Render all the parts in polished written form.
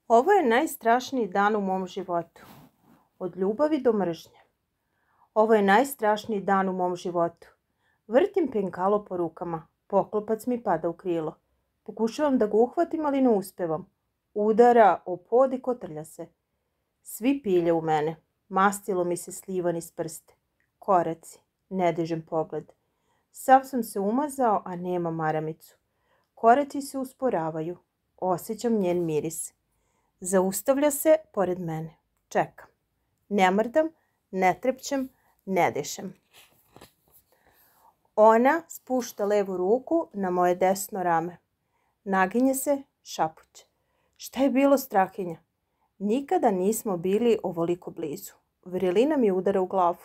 Ovo je najstrašniji dan u mom životu. Od ljubavi do mržnje. Ovo je najstrašniji dan u mom životu. Vrtim penkalo po rukama. Poklopac mi pada u krilo. Pokušavam da ga uhvatim, ali ne uspevam. Udara o pod i kotrlja se. Svi pilje u mene. Mastilo mi se sliva niz prste. Koraci. Nedežan pogled. Sav sam se umazao, a nema maramicu. Koraci se usporavaju. Osjećam njen miris. Zaustavlja se pored mene. Čekam. Ne mrdam, ne trepćem, ne dišem. Ona spušta levu ruku na moje desno rame. Naginje se, šapuće. Šta je bilo, Strahinja? Nikada nismo bili ovoliko blizu. Vrelina mi udara u glavu.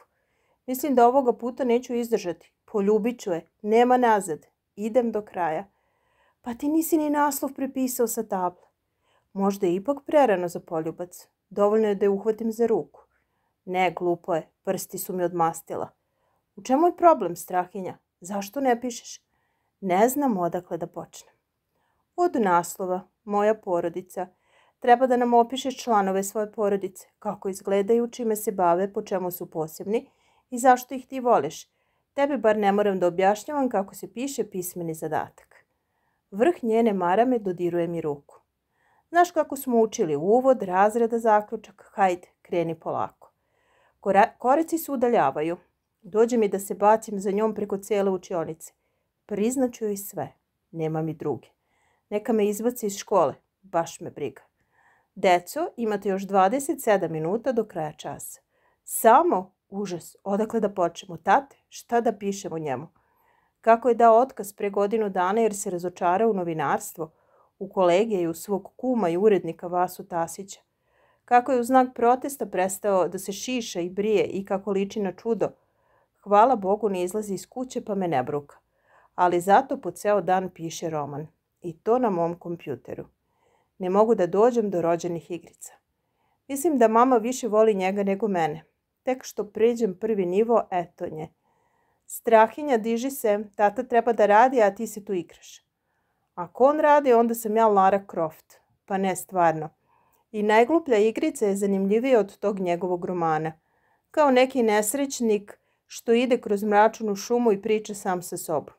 Mislim da ovoga puta neću izdržati. Poljubit ću je. Nema nazad. Idem do kraja. Pa ti nisi ni naslov prepisao sa table. Možda je ipak prerano za poljubac. Dovoljno je da je uhvatim za ruku. Ne, glupo je. Prsti su mi odmastila. U čemu je problem, Strahinja? Zašto ne pišeš? Ne znam odakle da počnem. Od naslova. Moja porodica. Treba da nam opišeš članove svoje porodice. Kako izgledaju, čime se bave, po čemu su posebni i zašto ih ti voliš. Tebi bar ne moram da objašnjavam kako se piše pismeni zadatak. Vrh njene marame dodiruje mi ruku. Znaš kako smo učili uvod, razreda, zaključak, hajde, kreni polako. Koraci se udaljavaju. Dođe mi da se bacim za njom preko cijele učionice. Priznaću joj sve. Nema mi druge. Neka me izbaci iz škole. Baš me briga. Deco, imate još 27 minuta do kraja časa. Samo? Užas. Odakle da počnemo? Tate, šta da pišemo njemu? Kako je dao otkaz pre godinu dana jer se razočarao u novinarstvo, u kolegije i u svog kuma i urednika Vasu Tasića. Kako je u znak protesta prestao da se šiša i brije i kako liči na čudo. Hvala Bogu ne izlazi iz kuće pa me ne bruka. Ali zato po ceo dan piše roman. I to na mom kompjuteru. Ne mogu da dođem do rođenih igrica. Mislim da mama više voli njega nego mene. Tek što pređem prvi nivo, eto nje. Strahinja, diži se, tata treba da radi, a ti se tu igraš. Ako on radi, onda sam ja Lara Croft. Pa ne, stvarno. I najgluplja igrica je zanimljivija od tog njegovog romana. Kao neki nesrećnik što ide kroz mračnu šumu i priča sam sa sobom.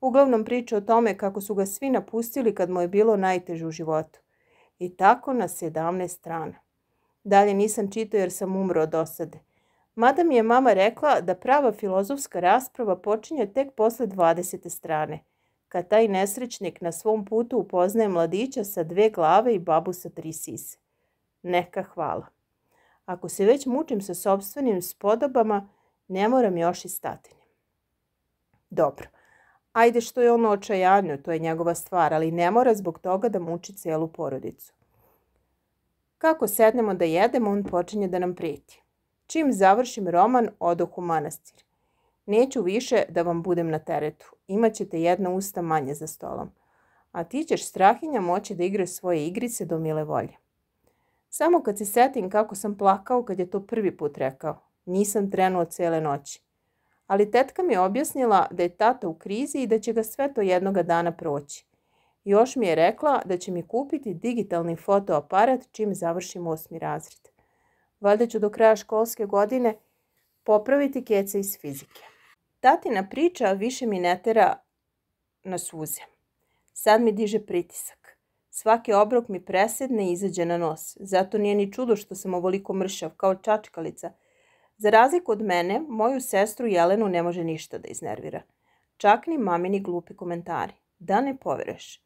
Uglavnom priča o tome kako su ga svi napustili kad mu je bilo najteže u životu. I tako na 17 strana. Dalje nisam čitao jer sam umro od dosade. Mada mi je mama rekla da prava filozofska rasprava počinje tek posle 20. strane, kad taj nesrećnik na svom putu upoznaje mladića sa 2 glave i babu sa 3 sise. Neka hvala. Ako se već mučim sa sopstvenim spodobama, ne moram još i stati. Dobro, ajde što je on u očajanju, to je njegova stvar, ali ne mora zbog toga da muči cijelu porodicu. Kako sednemo da jedemo, on počinje da nam preti. Čim završim roman, odoh u manastir. Neću više da vam budem na teretu. Imaćete jedno usta manje za stolom. A ti ćeš, Strahinja, moći da igraš svoje igrice do mile volje. Samo kad se setim kako sam plakao kad je to prvi put rekao. Nisam trenuo cijele noći. Ali tetka mi je objasnila da je tata u krizi i da će ga sve to jednoga dana proći. Još mi je rekla da će mi kupiti digitalni fotoaparat čim završim 8. razred. Valjda ću do kraja školske godine popraviti kece iz fizike. Tatina priča više mi ne tera na suze. Sad mi diže pritisak. Svaki obrok mi presedne i izađe na nos. Zato nije ni čudo što sam ovoliko mršav, kao čačkalica. Za razliku od mene, moju sestru Jelenu ne može ništa da iznervira. Čak ni mamini glupi komentari. Da ne poveruješ.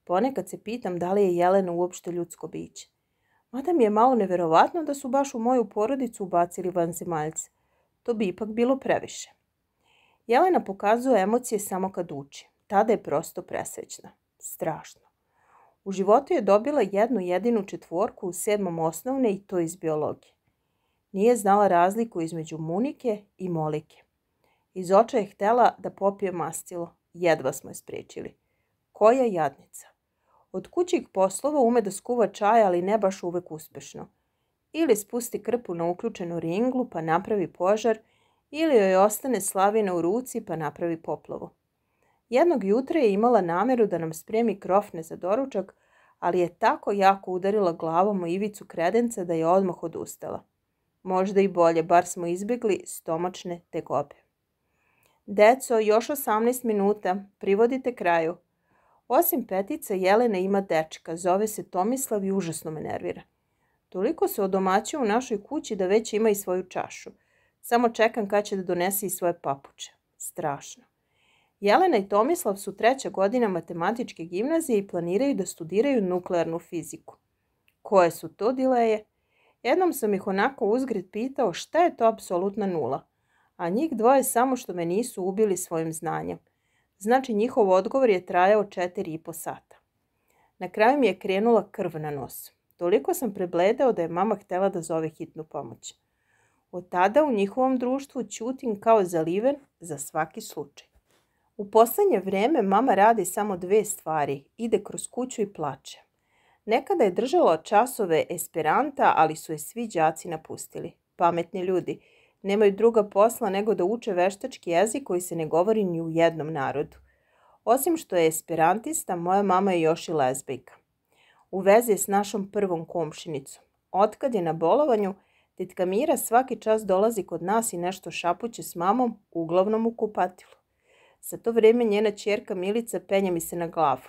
Ponekad se pitam da li je Jelena uopšte ljudsko biće. Mada mi je malo neverovatno da su baš u moju porodicu ubacili vanzemaljce. To bi ipak bilo previše. Jelena pokazuje emocije samo kad uči. Tada je prosto presrećna. Strašno. U životu je dobila jednu jedinu 4 u 7. osnovne i to iz biologije. Nije znala razliku između munike i molike. Iz oča je htela da popije mastilo. Jedva smo je sprečili. Koja jadnica. Od kućih poslova ume da skuva čaj, ali ne baš uvek uspešno. Ili spusti krpu na uključenu ringlu pa napravi požar, ili joj ostane slavina u ruci pa napravi poplavu. Jednog jutra je imala nameru da nam spremi krofne za doručak, ali je tako jako udarila glavom o ivicu kredenca da je odmah odustala. Možda i bolje, bar smo izbjegli stomačne tegobe. Deco, još 18 minuta, privodite kraju. Osim Petice, Jelena ima dečka, zove se Tomislav i užasno me nervira. Toliko se odomaćio u našoj kući da već ima i svoju čašu. Samo čekam kad će da donese i svoje papuče. Strašno. Jelena i Tomislav su 3. godina matematičke gimnazije i planiraju da studiraju nuklearnu fiziku. Koje su to dileje? Jednom sam ih onako uzgred pitao šta je to apsolutna nula, a njih dvoje samo što me nisu ubili svojim znanjem. Znači njihov odgovor je trajao 4,5 sata. Na kraju mi je krenula krv na nos. Toliko sam prebledao da je mama htjela da zove hitnu pomoć. Od tada u njihovom društvu ćutim kao zaliven za svaki slučaj. U posljednje vrijeme mama radi samo 2 stvari, ide kroz kuću i plače. Nekada je držala časove esperanta, ali su je svi đaci napustili. Pametni ljudi nemaju druga posla nego da uče veštački jezik koji se ne govori ni u jednom narodu. Osim što je esperantista, moja mama je još i lezbijka. U vezi je s našom prvom komšinicom. Otkad je na bolovanju, tetka Mira svaki čas dolazi kod nas i nešto šapuće s mamom, uglavnom u kupatilu. Za to vrijeme njena ćerka Milica penje mi se na glavu.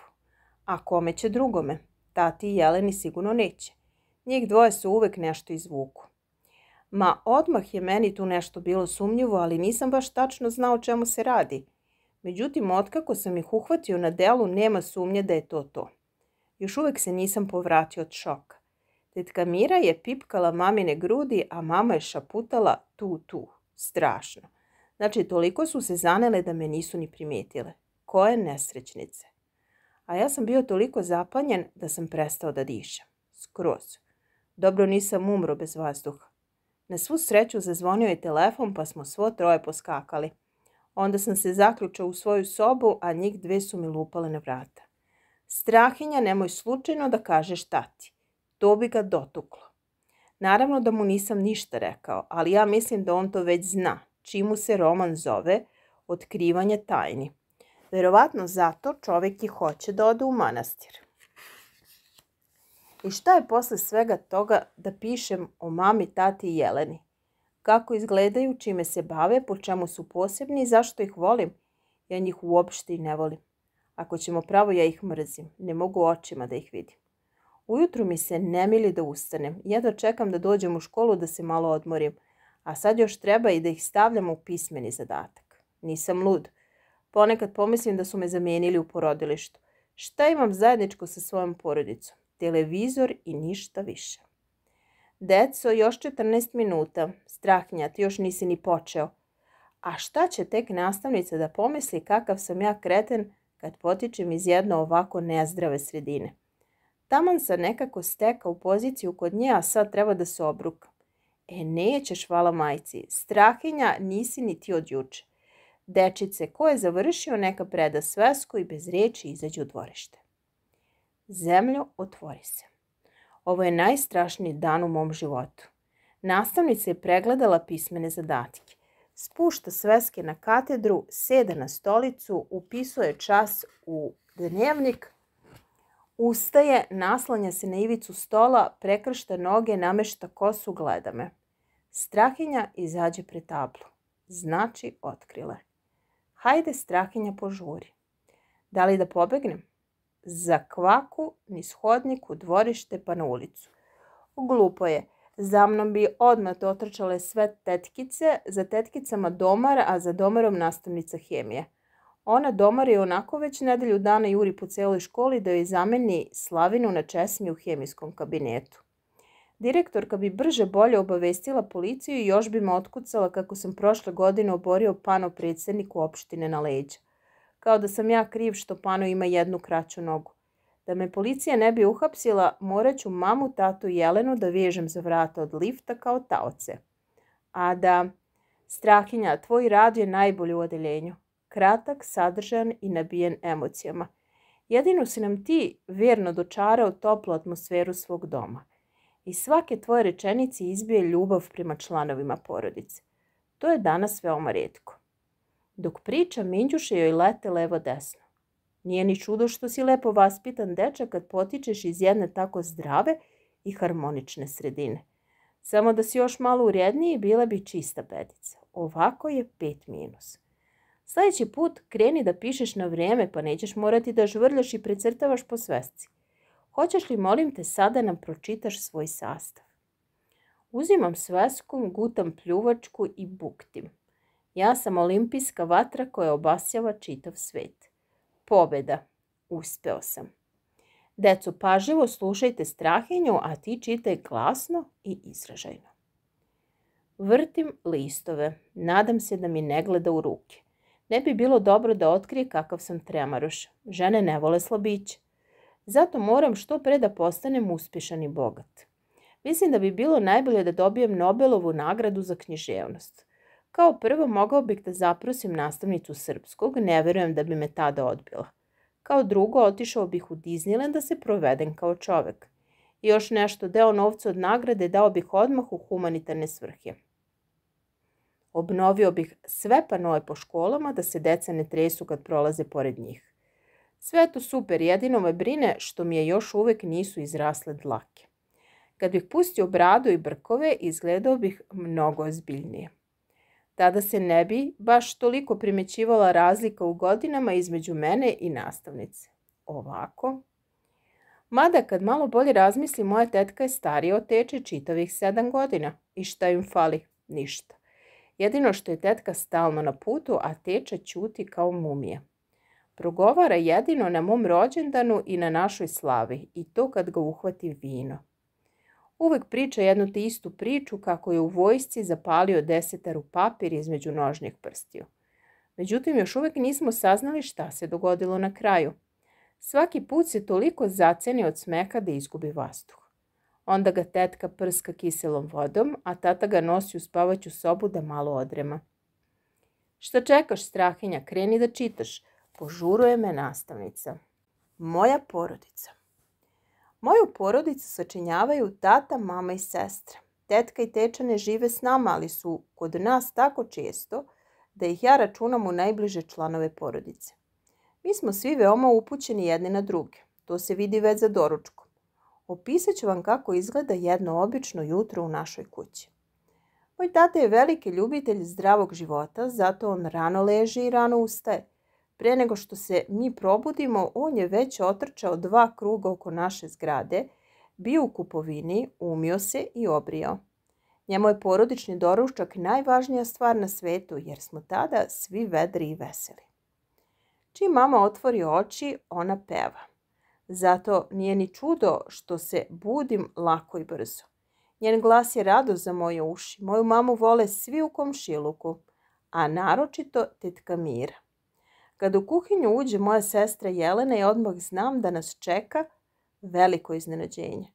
A kome će drugome? Tati i Jeleni sigurno neće. Njih dvoje su uvek nešto izvuku. Ma, odmah je meni tu nešto bilo sumnjivo, ali nisam baš tačno znao o čemu se radi. Međutim, otkako sam ih uhvatio na delu, nema sumnje da je to to. Još uvek se nisam povratio od šoka. Tetka Mira je pipkala mamine grudi, a mama je šaputala tu. Strašno. Znači, toliko su se zanele da me nisu ni primijetile. Koje nesrećnice. A ja sam bio toliko zapanjen da sam prestao da dišem. Skroz. Dobro nisam umro bez vazduha. Na svu sreću zazvonio je telefon pa smo svo troje poskakali. Onda sam se zaključao u svoju sobu, a njih 2 su mi lupale na vrata. Strahinja, nemoj slučajno da kažeš tati. To bi ga dotuklo. Naravno da mu nisam ništa rekao, ali ja mislim da on to već zna, čemu se roman zove Otkrivanje tajni. Verovatno zato čovjek i hoće da ode u manastir. I šta je posle svega toga da pišem o mami, tati i Jeleni? Kako izgledaju, čime se bave, po čemu su posebni i zašto ih volim? Ja njih uopšte i ne volim. Ako ćemo pravo, ja ih mrzim. Ne mogu očima da ih vidim. Ujutru mi se ne mili da ustanem. Jedva čekam da dođem u školu da se malo odmorim. A sad još treba i da ih stavljam u pismeni zadatak. Nisam lud. Ponekad pomislim da su me zamijenili u porodilištu. Šta imam zajedničko sa svojom porodicom? Televizor i ništa više. Deco, još 14 minuta. Strahinja, ti još nisi ni počeo. A šta će tek nastavnica da pomisli kakav sam ja kreten kad potičem iz jedne ovako nezdrave sredine? Taman sam nekako stekao u poziciju kod nje, a sad treba da se obrukam. Nećeš, hvala majci. Strahinja, nisi ni ti od juče. Dečice, ko je završio, neka preda svesku i bez riječi izađe u dvorište. Zemljo, otvori se. Ovo je najstrašniji dan u mom životu. Nastavnica je pregledala pismene zadatke. Spušta sveske na katedru, seda na stolicu, upisuje čas u dnevnik, ustaje, naslanja se na ivicu stola, prekršta noge, namešta kosu, gleda me. Strahinja izađe pred tablu. Znači, otkrile. Hajde, Strahinja, požuri. Da li da pobegnem? Za kvaku, niz hodnik, u dvorište pa na ulicu. Glupo je. Za mnom bi odmah otrčale sve tetkice, za tetkicama domar, a za domarom nastavnica hemije. Ona domar je onako već nedelju dana juri po celoj školi da joj zameni Slavinu na česmi u hemijskom kabinetu. Direktorka bi brže bolje obavestila policiju i još bi me otkucala kako sam prošle godine oborio Pano predsjedniku opštine na leđa. Kao da sam ja kriv što Pano ima jednu kraću nogu. Da me policija ne bi uhapsila, morat ću mamu, tatu i Jelenu da vežem za vrata od lifta kao taoce. A da, Strahinja, tvoj rad je najbolji u odeljenju. Kratak, sadržan i nabijen emocijama. Jedino si nam ti vjerno dočarao toplu atmosferu svog doma. Iz svake tvoje rečenice izbije ljubav prema članovima porodice. To je danas veoma retko. Dok priča, minđuše joj lete levo desno. Nije ni čudo što si lepo vaspitan dečak kad potičeš iz jedne tako zdrave i harmonične sredine. Samo da si još malo uredniji, bila bi čista pedica. Ovako je 5-. Sljedeći put kreni da pišeš na vrijeme, pa nećeš morati da žvrljaš i precrtavaš po svesci. Hoćeš li, molim te, sada nam pročitaš svoj sastav? Uzimam svesku, gutam pljuvačku i buktim. Ja sam olimpijska vatra koja obasjava čitav svet. Pobjeda. Uspeo sam. Deco, pažljivo slušajte Strahinju, a ti čitaj glasno i izražajno. Vrtim listove. Nadam se da mi ne gleda u ruke. Ne bi bilo dobro da otkrije kakav sam tremaroš. Žene ne vole slabiće. Zato moram što pre da postanem uspješan i bogat. Mislim da bi bilo najbolje da dobijem Nobelovu nagradu za književnost. Kao prvo mogao bih da zaprosim nastavnicu srpskog, ne vjerujem da bi me tada odbila. Kao drugo, otišao bih u Disneyland da se provedem kao čovjek. I još nešto, deo novca od nagrade dao bih odmah u humanitarne svrhe. Obnovio bih sve panoe po školama da se deca ne tresu kad prolaze pored njih. Sve je to super, jedino me brine što mi je još uvijek nisu izrasle dlake. Kad bih pustio bradu i brkove, izgledao bih mnogo ozbiljnije. Tada se ne bi baš toliko primjećivala razlika u godinama između mene i nastavnice. Ovako. Mada kad malo bolje razmisli, moja tetka je starija od teče čitavih 7 godina. I šta im fali? Ništa. Jedino što je tetka stalno na putu, a teča ćuti kao mumija. Progovara jedino na mom rođendanu i na našoj slavi, i to kad ga uhvati vino. Uvijek priča jednu te istu priču kako je u vojsci zapalio 10 papir između nožnjeg prstiju. Međutim, još uvijek nismo saznali šta se dogodilo na kraju. Svaki put se toliko zaceni od smeha da izgubi vazduh. Onda ga tetka prska kiselom vodom, a tata ga nosi u spavaću sobu da malo odrema. Šta čekaš, Strahinja, kreni da čitaš, požuruje me nastavnica. Moja porodica. Moju porodicu sačinjavaju tata, mama i sestra. Tetka i teča ne žive s nama, ali su kod nas tako često da ih ja računam u najbliže članove porodice. Mi smo svi veoma upućeni jedni na druge. To se vidi već za doručkom. Opisat ću vam kako izgleda jedno obično jutro u našoj kući. Moj tata je veliki ljubitelj zdravog života, zato on rano leže i rano ustaje. Pre nego što se mi probudimo, on je već otrčao 2 kruga oko naše zgrade, bio u kupovini, umio se i obrijao. Njemu je porodični doručak najvažnija stvar na svetu, jer smo tada svi vedri i veseli. Čim mama otvori oči, ona peva. Zato nije ni čudo što se budim lako i brzo. Njen glas je radost za moje uši. Moju mamu vole svi u komšiluku, a naročito tetka Mira. Kad u kuhinju uđe moja sestra Jelena i odmah znam da nas čeka veliko iznenađenje.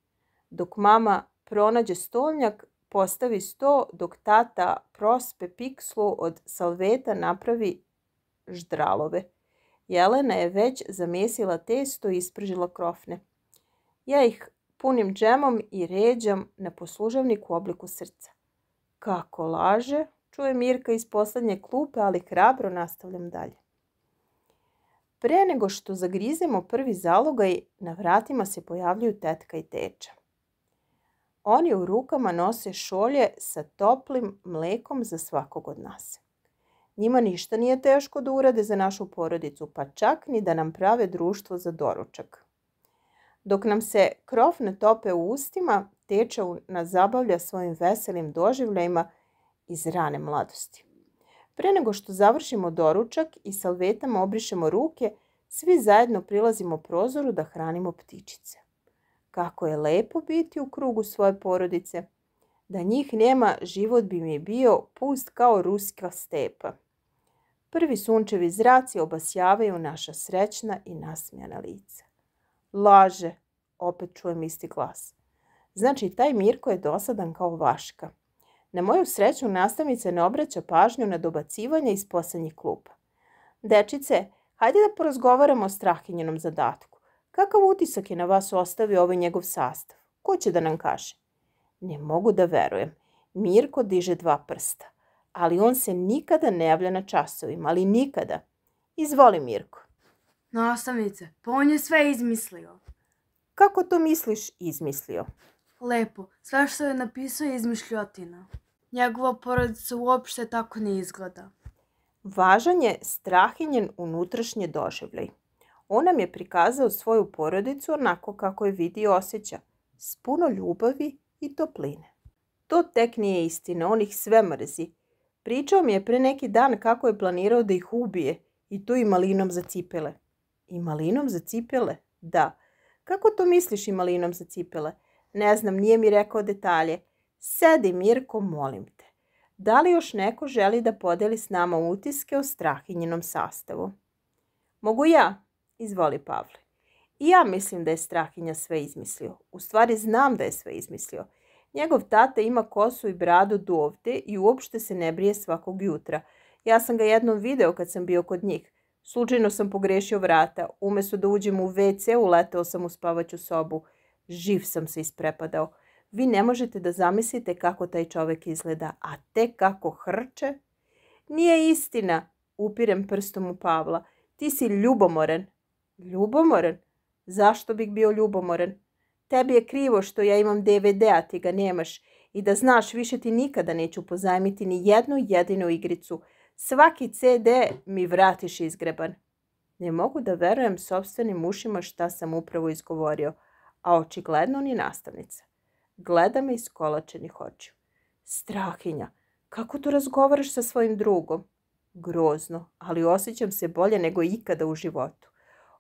Dok mama pronađe stolnjak, postavi sto, dok tata prospe pikslu od salveta napravi ždralove. Jelena je već zamesila testo i ispržila krofne. Ja ih punim džemom i ređam na poslužavnik u obliku srca. Kako laže, čuje Mirka iz posljednje klupe, ali hrabro nastavljam dalje. Pre nego što zagrizemo prvi zalogaj, na vratima se pojavljuju tetka i teča. Oni u rukama nose šolje sa toplim mlekom za svakog od nas. Njima ništa nije teško da urade za našu porodicu, pa čak ni da nam prave društvo za doručak. Dok nam se krofne tope u ustima, teča nas zabavlja svojim veselim doživljajima iz rane mladosti. Pre nego što završimo doručak i salvetama obrišemo ruke, svi zajedno prilazimo prozoru da hranimo ptičice. Kako je lepo biti u krugu svoje porodice. Da njih nema, život bi mi bio pust kao ruska stepa. Prvi sunčevi zraci obasjavaju naša srećna i nasmijana lica. Laže, opet čujem isti glas. Znači, taj Mirko je dosadan kao vaška. Na moju sreću nastavnica ne obraća pažnju na dobacivanje iz posljednjih klupa. Dečice, hajde da porazgovaramo o Strahinjenom zadatku. Kakav utisak je na vas ostavio ovaj njegov sastav? Ko će da nam kaže? Ne mogu da verujem. Mirko diže 2 prsta. Ali on se nikada ne javlja na časovima, ali nikada. Izvoli, Mirko. Nastavnice, pa on je sve izmislio. Kako to misliš izmislio? Lepo, sve što je napisao je izmišljotina. Njegova porodica uopšte tako ne izgleda. Važan je Strahinjen unutrašnji doživljaj. On nam je prikazao svoju porodicu onako kako je vidi i osjeća, s puno ljubavi i topline. To tek nije istina, on ih sve mrzi. Pričao mi je pre neki dan kako je planirao da ih ubije, i to i malinom za cipele. I malinom za cipele? Da. Kako to misliš i malinom za cipele? Ne znam, nije mi rekao detalje. Sedi, Mirko, molim te. Da li još neko želi da podeli s nama utiske o Strahinjinom sastavu? Mogu ja? Izvoli, Pavle. I ja mislim da je Strahinja sve izmislio. U stvari znam da je sve izmislio. Njegov tata ima kosu i bradu do ovde i uopšte se ne brije svakog jutra. Ja sam ga jednom video kad sam bio kod njih. Slučajno sam pogrešio vrata. Umesto da uđem u WC, uleteo sam u spavaću sobu. Živ sam se isprepadao. Vi ne možete da zamislite kako taj čovek izgleda, a tek kako hrče. Nije istina, upirem prstom u Pavla. Ti si ljubomoran. Ljubomoran? Zašto bih bio ljubomoran? Tebi je krivo što ja imam DVD, a ti ga nemaš. I da znaš, više ti nikada neću pozajmiti ni jednu jedinu igricu. Svaki CD mi vratiš izgreban. Ne mogu da verujem sopstvenim ušima šta sam upravo izgovorio, a očigledno ni nastavnica. Gleda me iskolačenih očiju. Strahinja, kako to razgovaraš sa svojim drugom? Grozno, ali osjećam se bolje nego ikada u životu.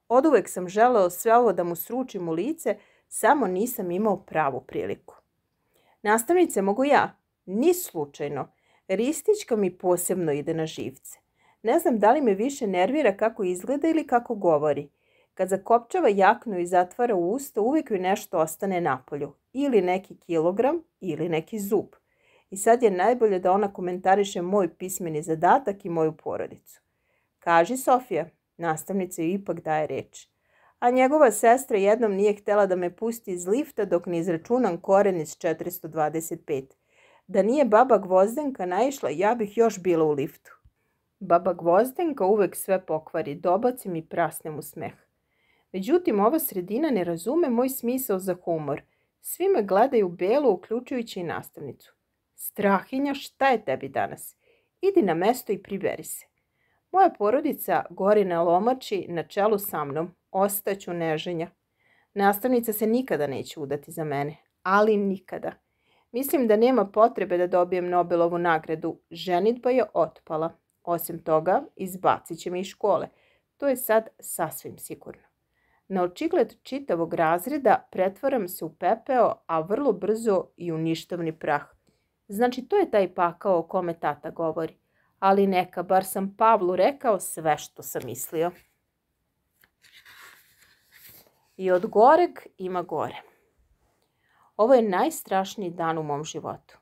Oduvek sam želeo sve ovo da mu sručim u lice, samo nisam imao pravu priliku. Nastavnice, mogu ja? Ni slučajno. Ristićka mi posebno ide na živce. Ne znam da li me više nervira kako izgleda ili kako govori. Kad zakopčava jaknu i zatvara usta, uvijek joj nešto ostane napolju. Ili neki kilogram, ili neki zub. I sad je najbolje da ona komentariše moj pismeni zadatak i moju porodicu. Kaži, Sofija, nastavnica joj ipak daje reč. A njegova sestra jednom nije htjela da me pusti iz lifta dok ne izračunam koren iz 425. Da nije baba Gvozdenka naišla, ja bih još bila u liftu. Baba Gvozdenka uvek sve pokvari, dobacim i prasnem u smeh. Međutim, ova sredina ne razume moj smisao za humor. Svi me gledaju belo, uključujući i nastavnicu. Strahinja, šta je tebi danas? Idi na mesto i priberi se. Moja porodica gori na lomači na čelu sa mnom. Ostaću neženja. Nastavnica se nikada neće udati za mene, ali nikada. Mislim da nema potrebe da dobijem Nobelovu nagradu. Ženidba je otpala. Osim toga, izbacit će me iz škole. To je sad sasvim sigurno. Na očigled čitavog razreda pretvaram se u pepeo, a vrlo brzo i u ništavni prah. Znači, to je taj pakao o kome tata govori. Ali neka, bar sam Pavlu rekao sve što sam mislio. I od goreg ima gore. Ovo je najstrašniji dan u mom životu.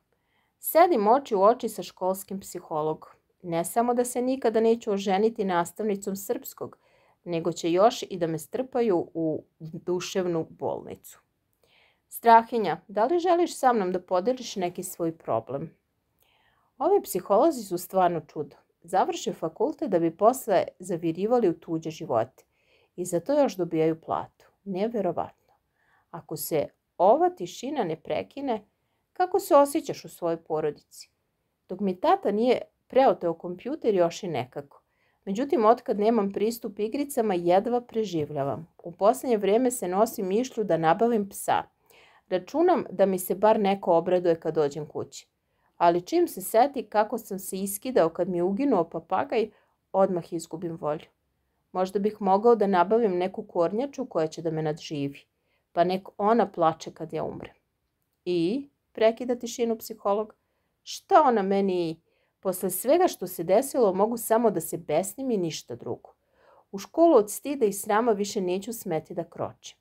Sedim oči u oči sa školskim psihologom. Ne samo da se nikada neću oženiti nastavnicom srpskog, nego će još i da me strpaju u duševnu bolnicu. Strahinja, da li želiš sa mnom da podeliš neki svoj problem? Ovi psiholozi su stvarno čudo. Završe fakultet da bi posle zavirivali u tuđe živote. I za to još dobijaju platu. Neverovatno. Ako se ova tišina ne prekine, kako se osjećaš u svojoj porodici? Dok mi tata nije preoteo kompjuter, još i nekako. Međutim, otkad nemam pristup igricama, jedva preživljavam. U posljednje vrijeme se nosim mišlju da nabavim psa. Računam da mi se bar neko obraduje kad dođem kući. Ali čim se seti kako sam se iskidao kad mi je uginuo papagaj, odmah izgubim volju. Možda bih mogao da nabavim neku kornjaču koja će da me nadživi, pa nek ona plače kad ja umrem. I, prekida tišinu psiholog, šta ona meni? Posle svega što se desilo mogu samo da se besnim i ništa drugo. U školu od stida i srama više neću smeti da kročim.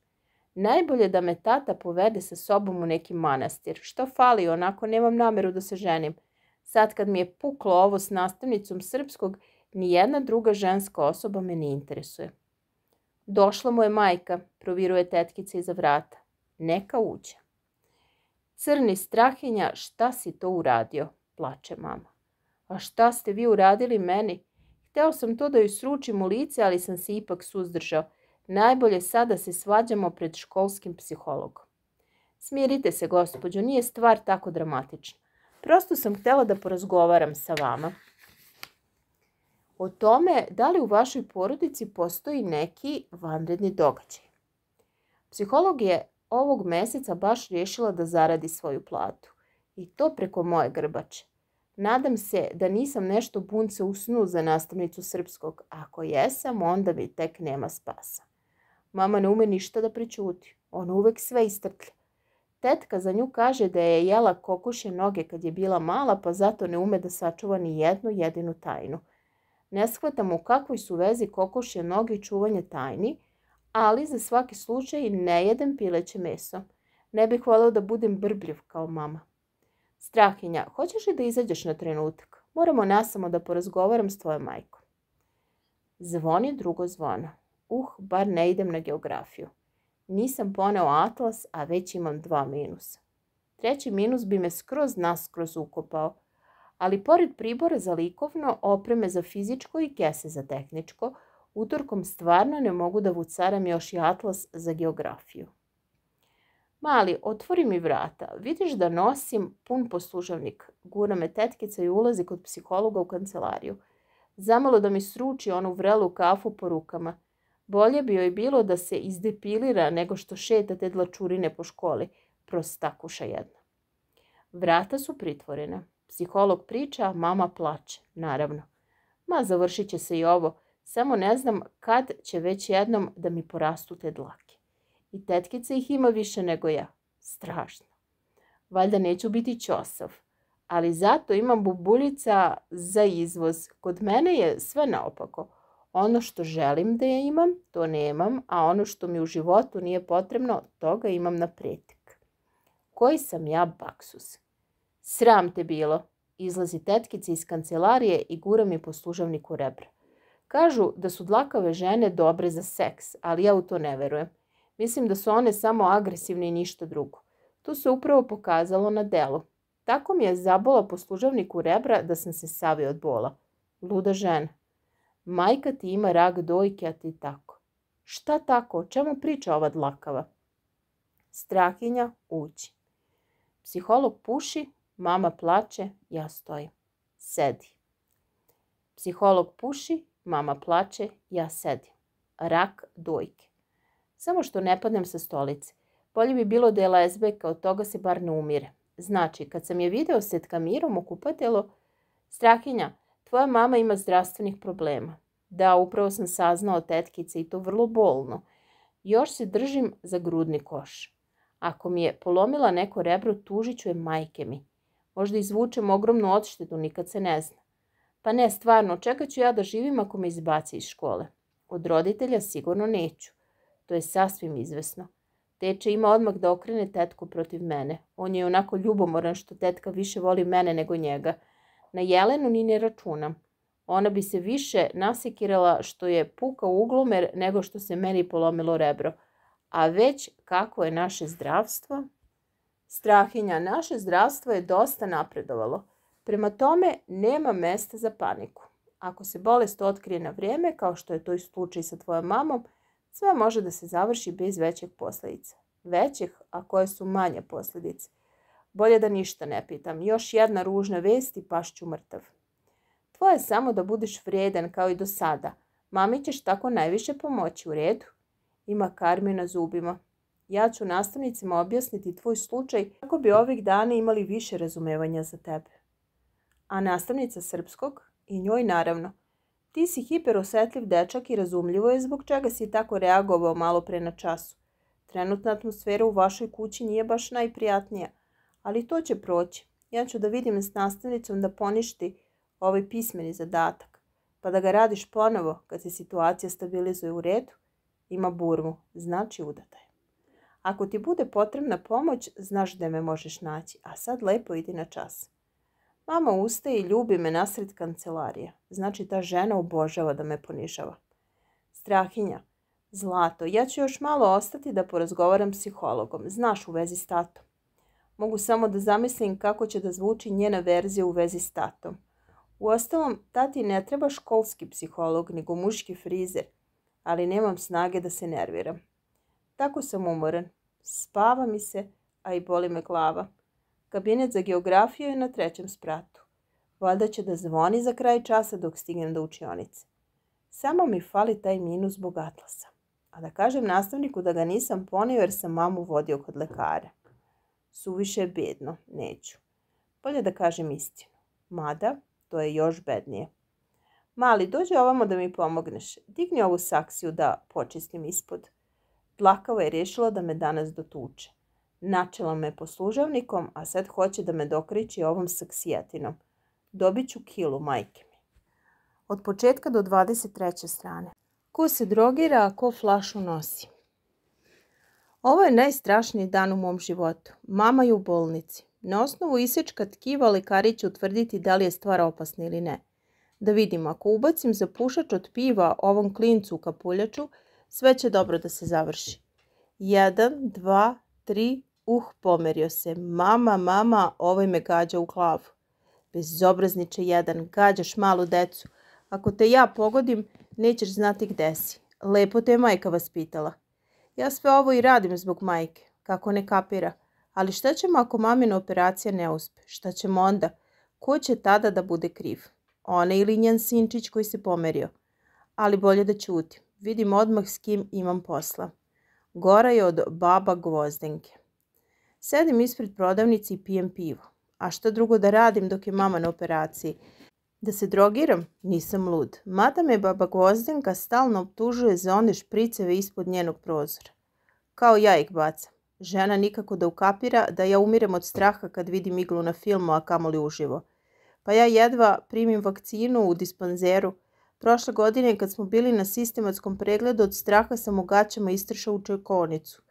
Najbolje da me tata povede sa sobom u neki manastir. Što fali, onako nemam nameru da se ženim. Sad kad mi je puklo ovo s nastavnicom srpskog, nijedna druga ženska osoba me ne interesuje. Došla mu je majka, proviruje tetkica iza vrata. Neka uđe. Crni Strahinja, šta si to uradio? Plače mama. A šta ste vi uradili meni? Hteo sam to da joj sručim u lice, ali sam se ipak suzdržao. Najbolje sada se svađamo pred školskim psihologom. Smirite se, gospođo, nije stvar tako dramatična. Prosto sam htjela da porazgovaram sa vama o tome da li u vašoj porodici postoji neki vanredni događaj. Psiholog je ovog meseca baš riješila da zaradi svoju platu. I to preko moje grbače. Nadam se da nisam nešto bunce u snu za nastavnicu srpskog. Ako jesam, onda mi tek nema spasa. Mama ne ume ništa da prećuti. Ona uvek sve istrplja. Tetka za nju kaže da je jela kokošje noge kad je bila mala, pa zato ne ume da sačuva ni jednu jedinu tajnu. Ne shvatam u kakvoj su vezi kokošje noge i čuvanje tajni, ali za svaki slučaj ne jedem pileće meso. Ne bih voleo da budem brbljiv kao mama. Strahinja, hoćeš li da izađeš na trenutak? Moramo nasamo da porazgovaram s tvojom majkom. Zvoni drugo zvono. Bar ne idem na geografiju. Nisam poneo atlas, a već imam 2 minusa. 3. minus bi me skroz naskroz ukopao. Ali pored pribora za likovno, opreme za fizičko i kese za tehničko, utorkom stvarno ne mogu da vucaram još i atlas za geografiju. Mali, otvori mi vrata. Vidiš da nosim pun poslužavnik. Gura me tetkica i ulazi kod psihologa u kancelariju. Zamalo da mi sruči onu vrelu kafu po rukama. Bolje bi joj bilo da se izdepilira nego što šeta te dlačurine po školi. Prostakuša jedna. Vrata su pritvorena. Psiholog priča, mama plače. Naravno. Završit će se i ovo. Samo ne znam kad će već jednom da mi porastu te dlake. I tetkica ih ima više nego ja. Strašno. Valjda neću biti ćosav. Ali zato imam bubuljica za izvoz. Kod mene je sve naopako. Ono što želim da je imam, to nemam, a ono što mi u životu nije potrebno, toga imam na pretek. Koji sam ja baksus? Sram te bilo. Izlazi tetkica iz kancelarije i gura mi poslužavnik u rebra. Kažu da su dlakave žene dobre za seks, ali ja u to ne verujem. Mislim da su one samo agresivne i ništa drugo. To se upravo pokazalo na delu. Tako mi je zabola poslužavnik u rebra da sam se savio od bola. Luda žena. Majka ti ima rak dojke, a ti tako. Šta tako? O čemu priča ova dlakava? Strahinja, uđi. Psiholog puši, mama plače, ja stojim. Sedi. Psiholog puši, mama plače, ja sedim. Rak dojke. Samo što ne padnem sa stolice. Bolje bi bilo da je lezbejka, od toga se bar ne umire. Znači, kad sam je video s tetkamirom u kupatelu, Strahinja, tvoja mama ima zdravstvenih problema. Da, upravo sam saznao od tetkice i to vrlo bolno. Još se držim za grudni koš. Ako mi je polomila neko rebro, tužit ću je majke mi. Možda izvučem ogromnu odštetu, nikad se ne zna. Pa ne, stvarno, čekat ću ja da živim ako me izbaci iz škole. Od roditelja sigurno neću. To je sasvim izvesno. Teče ima odmah da okrene tetku protiv mene. On je onako ljubomoran što tetka više voli mene nego njega. Na Jelenu ni ne računam. Ona bi se više nasekirala što je pukao uglomer nego što se meni polomilo rebro. A već kako je naše zdravstvo? Strahinja, naše zdravstvo je dosta napredovalo. Prema tome nema mesta za paniku. Ako se bolest otkrije na vrijeme, kao što je to i slučaj sa tvojom mamom, sve može da se završi bez većeg posljedica. Većih, a koje su manje posljedice. Bolje da ništa ne pitam. Još jedna ružna vest i pašću mrtav. Tvoje je samo da budeš vrijedan kao i do sada. Mami ćeš tako najviše pomoći, u redu. Ima karmi na zubima. Ja ću nastavnicima objasniti tvoj slučaj kako bi ovih dana imali više razumevanja za tebe. A nastavnica srpskog? I njoj naravno. Ti si hiperosjetljiv dečak i razumljivo je zbog čega si tako reagovao malo pre na času. Trenutna atmosfera u vašoj kući nije baš najprijatnija, ali to će proći. Ja ću da vidim s nastavnicom da poništi ovaj pismeni zadatak, pa da ga radiš ponovo kad se situacija stabilizuje u redu. Ima burmu, znači udata je. Ako ti bude potrebna pomoć, znaš da me možeš naći, a sad lepo idi na čas. Mama ustaje i ljubi me nasred kancelarije. Znači ta žena obožava da me ponižava. Strahinja, zlato, ja ću još malo ostati da porazgovaram s psihologom. Znaš, u vezi s tatom. Mogu samo da zamislim kako će da zvuči njena verzija u vezi s tatom. Uostalom, tati ne treba školski psiholog, nego muški frizer, ali nemam snage da se nerviram. Tako sam umoran. Spava mi se, a i boli me glava. Kabinet za geografiju je na 3. spratu. Valjda će da zvoni za kraj časa dok stignem do učionice. Samo mi fali taj minus zbog atlasa. A da kažem nastavniku da ga nisam poneo jer sam mamu vodio kod lekara. Suviše je bedno, neću. Bolje da kažem istinu. Mada, to je još bednije. Mali, dođi ovamo da mi pomogneš. Digni ovu saksiju da počistim ispod. Dlakava je rješila da me danas dotuče. Načela me poslužavnikom, a sad hoće da me dokriči ovom saksijatinom. Dobit ću kilu, majke mi. Od početka do 23. strane. Ko se drogira, a ko flašu nosi. Ovo je najstrašniji dan u mom životu. Mama je u bolnici. Na osnovu isečka tkiva lekari će utvrditi da li je stvar opasna ili ne. Da vidim, ako ubacim za pušač od piva ovom klincu u kapuljaču, sve će dobro da se završi. 1, 2, 3, pomerio se. Mama, ovaj me gađa u glavu. Bezobrazniče jedan, gađaš malu decu. Ako te ja pogodim, nećeš znati gde si. Lepo te je majka vaspitala. Ja sve ovo i radim zbog majke, kako ne kapira. Ali šta ćemo ako mamina operacija ne uspe? Šta ćemo onda? Ko će tada da bude kriv? Ona ili njen sinčić koji se pomerio? Ali bolje da ćutim. Vidim odmah s kim imam posla. Gora je od baba Gvozdenke. Sedim ispred prodavnice i pijem pivo. A šta drugo da radim dok je mama na operaciji? Da se drogiram? Nisam lud. Mada me baba Gvozdenka stalno optužuje za one špriceve ispod njenog prozora. Kao ja ih bacam. Žena nikako da ukapira da ja umirem od straha kad vidim iglu na filmu, a kamoli uživo. Pa ja jedva primim vakcinu u dispanzeru. Prošle godine kad smo bili na sistematskom pregledu, od straha sam u gaćama istršao u čekovnicu.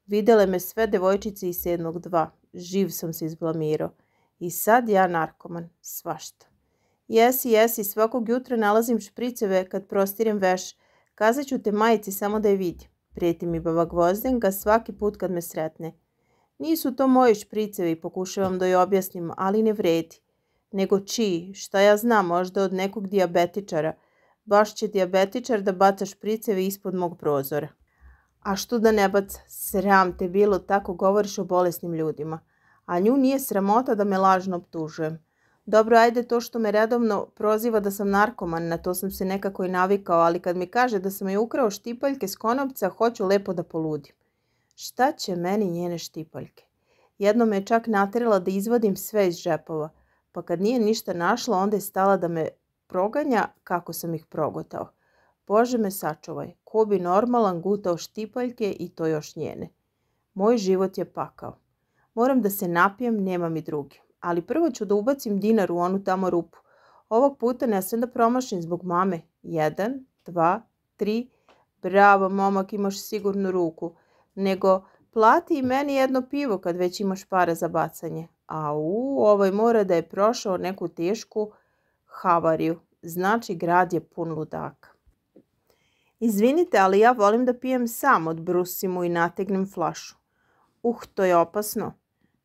Videle me sve devojčice iz 7.2. Živ sam se izblamirao. I sad ja narkoman. Svašta. Jesi, svakog jutra nalazim špriceve kad prostirem veš. Kazat ću te majici samo da je vidim. Prijeti mi baba Gvozdenka svaki put kad me sretne. Nisu to moji špricevi, pokušavam da joj objasnim, ali ne vredi. Nego čiji, šta ja znam, možda od nekog dijabetičara. Baš će dijabetičar da baca špriceve ispod mog prozora. A što da ne baca? Sram te bilo, tako govoriš o bolesnim ljudima. A nju nije sramota da me lažno optužujem. Dobro, ajde to što me redovno proziva da sam narkoman, na to sam se nekako i navikao, ali kad mi kaže da sam joj ukrao štipaljke s konopca, hoću lepo da poludim. Šta će meni njene štipaljke? Jedno me je čak naterala da izvadim sve iz džepova, pa kad nije ništa našla, onda je stala da me proganja kako sam ih progutao. Bože me sačuvaj, ko bi normalan gutao štipaljke i to još njene. Moj život je pakao. Moram da se napijem, nema mi druge. Ali prvo ću da ubacim dinar u onu tamo rupu. Ovog puta ne smem da promašim zbog mame. 1, 2, 3. Bravo, momak, imaš sigurnu ruku. Nego plati i meni jedno pivo kad već imaš para za bacanje. Ovaj mora da je prošao neku tešku havariju. Znači, grad je pun ludaka. Izvinite, ali ja volim da pijem sam, odbrusim mu i nategnem flašu. To je opasno.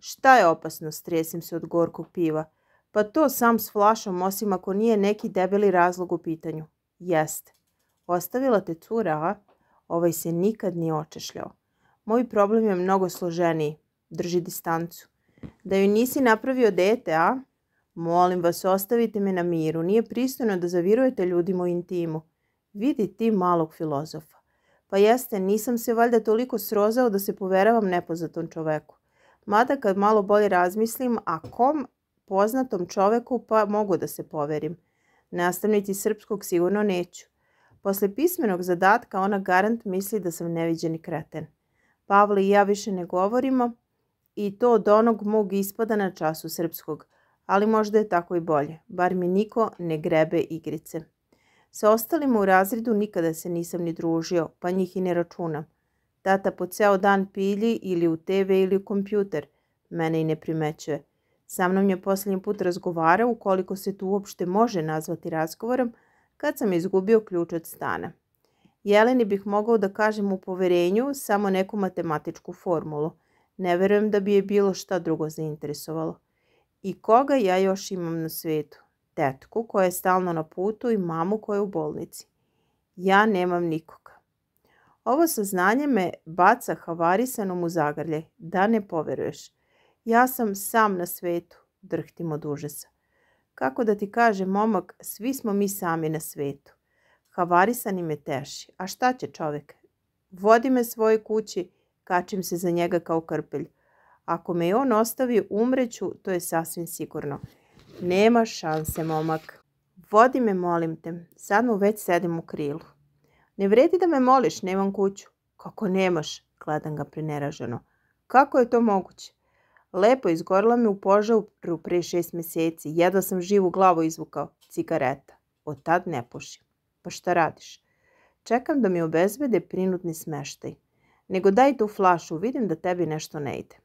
Šta je opasno, stresim se od gorkog piva. Pa to sam s flašom, osim ako nije neki debeli razlog u pitanju. Jeste. Ostavila te cura, a? Ovaj se nikad nije očešljao. Moj problem je mnogo složeniji. Drži distancu. Da joj nisi napravio dete, a? Molim vas, ostavite me na miru. Nije pristojno da zavirujete ljudima u intimu. Vidi ti malog filozofa. Pa jeste, nisam se valjda toliko srozao da se poveravam nepoznatom čoveku. Mada kad malo bolje razmislim, a kom poznatom čoveku pa mogu da se poverim. Nastavnici srpskog sigurno neću. Posle pismenog zadatka ona garant misli da sam neviđeni kreten. Pavle i ja više ne govorimo i to od onog mog ispada na času srpskog, ali možda je tako i bolje, bar mi niko ne grebe igrice. Sa ostalima u razredu nikada se nisam ni družio, pa njih i ne računam. Tata po ceo dan pilji ili u TV ili u kompjuter. Mene i ne primećuje. Sa mnom je posljednji put razgovarao, ukoliko se to uopšte može nazvati razgovorom, kad sam izgubio ključ od stana. Jeleni bih mogao da kažem u poverenju samo neku matematičku formulu. Ne verujem da bi je bilo šta drugo zainteresovalo. I koga ja još imam na svetu? tetku koja je stalno na putu i mamu koja je u bolnici. Ja nemam nikoga. Ovo saznanje me baca havarisanom u zagrljaj, da ne poveruješ. Ja sam sam na svetu, drhtim od užasa. Kako da ti kaže, momak, svi smo mi sami na svetu. Havarisani me teši. A šta će čovjek? Vodi me svojoj kući, kačim se za njega kao krpelj. Ako me i on ostavi, umreću, to je sasvim sigurno. Nema šanse, momak. Vodi me, molim te. Sad mu već sedim u krilu. Ne vredi da me moliš, nemam kuću. Kako nemaš? Gledam ga preneraženo. Kako je to moguće? Lepo izgorila me u požaru prije 6 mjeseci. Jedva sam živu glavu izvukao. Cigareta. Od tad ne pušim. Pa šta radiš? Čekam da mi obezbede prinudni smeštaj. Nego daj tu flašu, vidim da tebi nešto ne ide.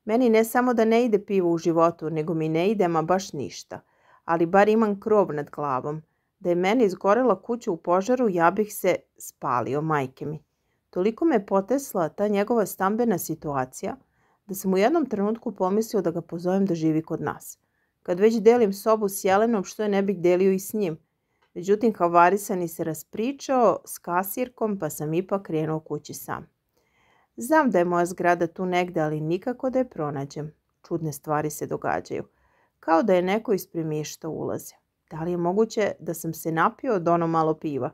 Meni ne samo da ne ide pivo u životu, nego mi ne ide ama baš ništa. Ali bar imam krov nad glavom. Da je meni izgorela kuća u požaru, ja bih se spalio, majke mi. Toliko me potesla ta njegova stambena situacija, da sam u jednom trenutku pomislio da ga pozovem da živi kod nas. Kad već delim sobu s Jelenom, što je ne bih delio i s njim. Međutim, havarisani se raspričao s kasirkom, pa sam ipak krenuo kući sam. Znam da je moja zgrada tu negde, ali nikako da je pronađem. Čudne stvari se događaju. Kao da je neko iz premješta ulaze. Da li je moguće da sam se napio od ono malo piva?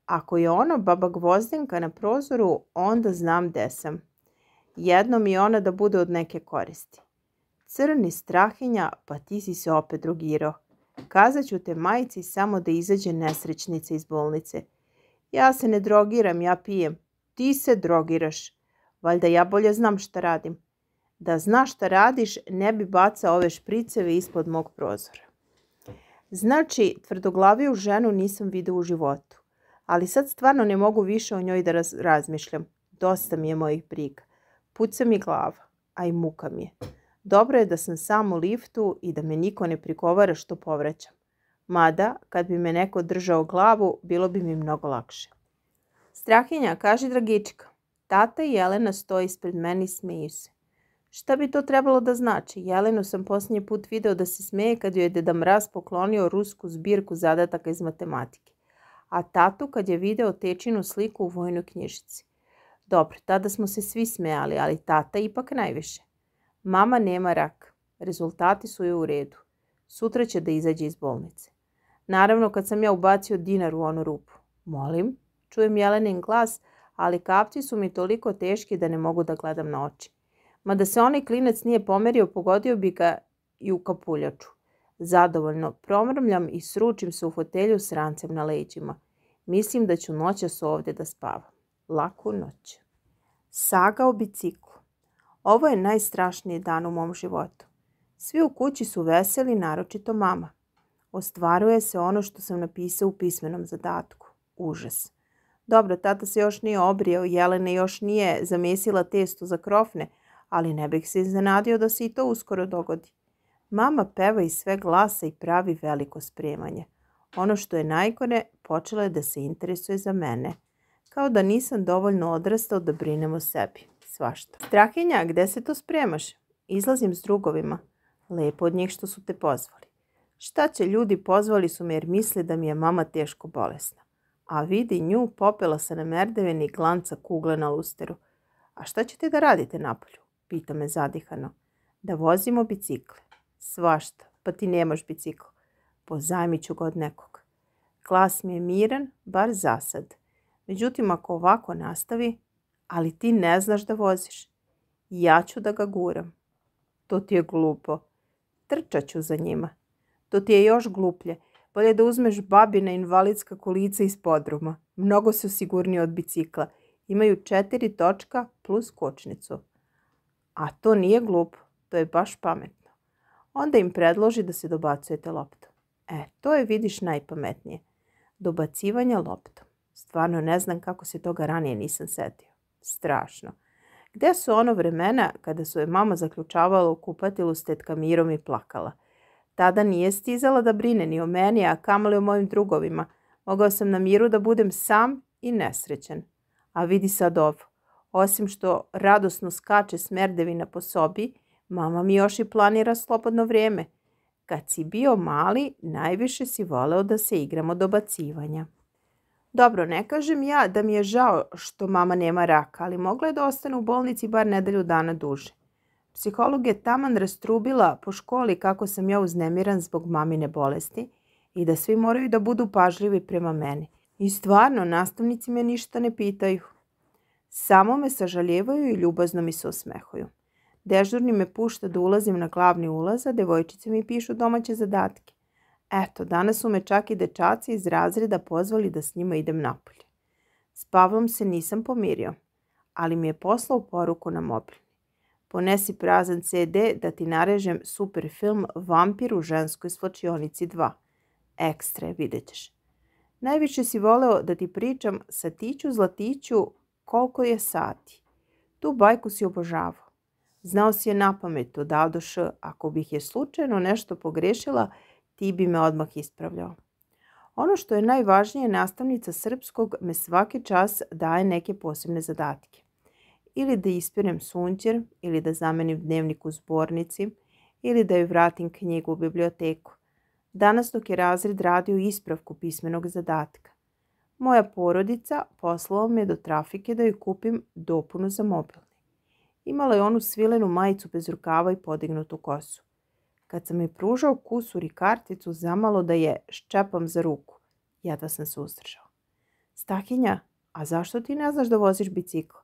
Ako je ono baba Gvozdenka na prozoru, onda znam gde sam. Jedno mi je ona da bude od neke koristi. Crni Strahinja, pa ti si se opet drogirao. Kazat ću te majci samo da izađe nesrećnica iz bolnice. Ja se ne drogiram, ja pijem. Ti se drogiraš. Valjda ja bolje znam šta radim. Da znaš šta radiš, ne bi bacao ove špriceve ispod mog prozora. Znači, tvrdoglaviju ženu nisam vidio u životu. Ali sad stvarno ne mogu više o njoj da razmišljam. Dosta mi je mojih briga. Puca mi glava, a i muka mi je. Dobro je da sam sam u liftu i da me niko ne prigovara što povraćam. Mada, kad bi me neko držao glavu, bilo bi mi mnogo lakše. Strahinja, kaži Dragička. Tata i Jelena stoji ispred mene i smeju se. Šta bi to trebalo da znači? Jelenu sam posljednji put video da se smeje kad joj je Deda Mraz poklonio rusku zbirku zadataka iz matematike. A tatu kad je video tečinu sliku u vojnoj knjižici. Dobro, tada smo se svi smejali, ali tata ipak najviše. Mama nema rak. Rezultati su joj u redu. Sutra će da izađe iz bolnice. Naravno, kad sam ja ubacio dinar u onu rupu. Molim, čujem Jelenin glas, ali kapci su mi toliko teški da ne mogu da gledam na oči. Mada se onaj klinac nije pomerio, pogodio bi ga i u kapuljaču. Zadovoljno promrmljam i sručim se u fotelju s rancem na leđima. Mislim da ću noćas ovdje da spavam. Laku noć. Saga o biciklu. Ovo je najstrašniji dan u mom životu. Svi u kući su veseli, naročito mama. Ostvaruje se ono što sam napisao u pismenom zadatku. Užas. Dobro, tata se još nije obrijao, Jelena još nije zamesila testo za krofne, ali ne bih se iznenadio da se i to uskoro dogodi. Mama peva iz sve glasa i pravi veliko spremanje. Ono što je najgore, počela je da se interesuje za mene. Kao da nisam dovoljno odrastao da brinem o sebi. Svašta. Strahinja, gde se to spremaš? Izlazim s drugovima. Lepo od njih što su te pozvali. Šta će ljudi, pozvali su me jer misle da mi je mama teško bolesna. A vidi nju, popela se na merdevini glanca kugle na lusteru. A šta ćete da radite napolju? Pita me zadihano. Da vozimo bicikle. Svašta, pa ti nemaš bicikl. Pozajmit ću ga od nekog. Glas mi je miran, bar za sad. Međutim, ako ovako nastavi, ali ti ne znaš da voziš. Ja ću da ga guram. To ti je glupo. Trčat ću za njima. To ti je još gluplje. Bolje da uzmeš babina invalidska kolica iz podruma. Mnogo su sigurniji od bicikla. Imaju 4 točka plus kočnicu. A to nije glupo. To je baš pametno. Onda im predloži da se dobacujete loptom. To je, vidiš, najpametnije. Dobacivanje loptom. Stvarno ne znam kako se toga ranije nisam setio. Strašno. Gde su ono vremena kada su je mama zaključavala u kupatilu s tetka Mirom i plakala? Tada nije stizala da brine ni o meni, a kamoli o mojim drugovima. Mogao sam na miru da budem sam i nesrećan. A vidi sad ovo. Osim što radosno skače smerdevina po sobi, mama mi još i planira slobodno vrijeme. Kad si bio mali, najviše si voleo da se igramo dobacivanja. Dobro, ne kažem ja da mi je žao što mama nema raka, ali mogla je da ostane u bolnici bar nedelju dana duže. Psiholog je taman rastrubila po školi kako sam ja uznemiran zbog mamine bolesti i da svi moraju da budu pažljivi prema meni. I stvarno, nastavnici me ništa ne pitaju. Samo me sažaljevaju i ljubazno mi se osmehuju. Dežurni me pušta da ulazim na glavni ulaz, a devojčice mi pišu domaće zadatke. Eto, danas su me čak i dečaci iz razreda pozvali da s njima idem napolje. S Pavlom se nisam pomirio, ali mi je poslao poruku na mobilni. Ponesi prazan CD da ti narežem super film Vampir u ženskoj svlačionici 2. Ekstra je, vidjet ćeš. Najviše si voleo da ti pričam satiću zlatiću koliko je sati. Tu bajku si obožavao. Znao si je napamet od A do Š. Ako bih je slučajno nešto pogrešila, ti bi me odmah ispravljao. Ono što je najvažnije, nastavnica srpskog me svaki čas daje neke posebne zadatke. Ili da ispirem sunđer, ili da zamenim dnevnik u zbornici, ili da joj vratim knjigu u biblioteku. Danas dok je razred radio ispravku pismenog zadatka. Moja porodica poslala me do trafike da joj kupim dopunu za mobilni. Imala je onu svilenu majicu bez rukava i podignutu kosu. Kad sam joj pružao kusur i karticu, zamalo da je ščepam za ruku. Jedva sam se uzdržao. Stahinja, a zašto ti ne znaš da voziš bicikl?